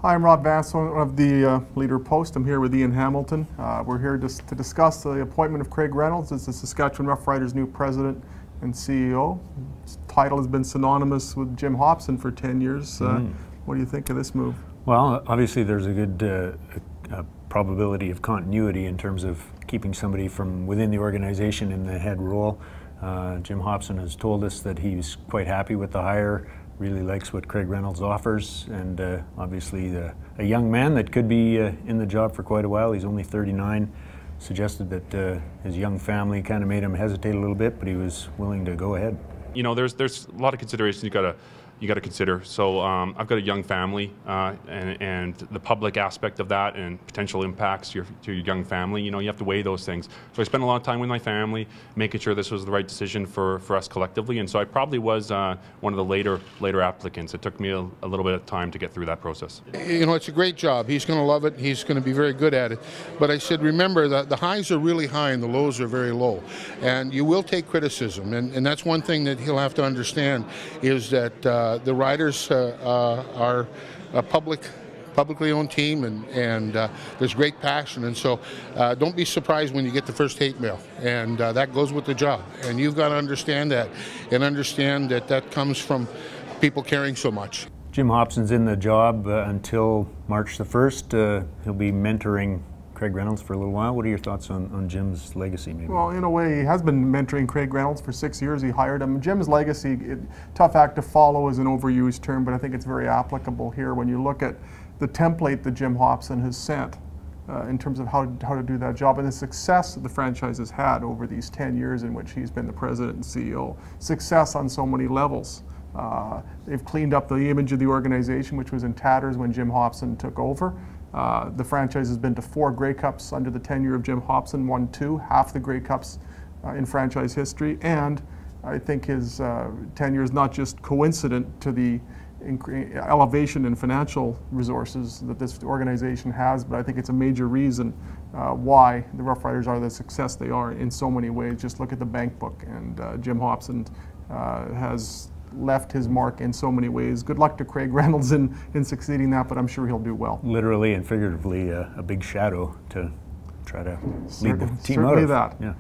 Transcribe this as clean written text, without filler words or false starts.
Hi, I'm Rob Vance, one of the Leader Post. I'm here with Ian Hamilton. We're here to discuss the appointment of Craig Reynolds as the Saskatchewan Roughriders' new president and CEO. His title has been synonymous with Jim Hopson for 10 years. What do you think of this move? Well, obviously there's a good probability of continuity in terms of keeping somebody from within the organization in the head role. Jim Hopson has told us that he's quite happy with the hire, really likes what Craig Reynolds offers, and obviously a young man that could be in the job for quite a while. He's only 39, suggested that his young family kind of made him hesitate a little bit, but he was willing to go ahead. You know, there's a lot of considerations you got to consider. So I've got a young family, and the public aspect of that and potential impacts to your young family. You know, you have to weigh those things. So I spent a lot of time with my family, making sure this was the right decision for us collectively. And so I probably was one of the later applicants. It took me a little bit of time to get through that process. You know, it's a great job. He's going to love it. He's going to be very good at it. But I said, remember that the highs are really high and the lows are very low, and you will take criticism. And that's one thing that he'll have to understand, is that the Riders are a publicly owned team, and there's great passion, and so don't be surprised when you get the first hate mail, and that goes with the job, and you've got to understand that, and understand that that comes from people caring so much. Jim Hopson's in the job until March the 1st. He'll be mentoring Craig Reynolds for a little while. What are your thoughts on Jim's legacy, maybe? Well, in a way, he has been mentoring Craig Reynolds for 6 years. He hired him. Jim's legacy, tough act to follow is an overused term, but I think it's very applicable here when you look at the template that Jim Hopson has sent in terms of how to do that job and the success that the franchise has had over these 10 years in which he's been the president and CEO. Success on so many levels. They've cleaned up the image of the organization, which was in tatters when Jim Hopson took over. The franchise has been to 4 Grey Cups under the tenure of Jim Hopson, won 2, half the Grey Cups in franchise history, and I think his tenure is not just coincident to the elevation in financial resources that this organization has, but I think it's a major reason why the Rough Riders are the success they are in so many ways. Just look at the bank book, and Jim Hopson has left his mark in so many ways. Good luck to Craig Reynolds in succeeding that, but I'm sure he'll do well. Literally and figuratively, a big shadow to try to lead the team certainly out of. That. Yeah.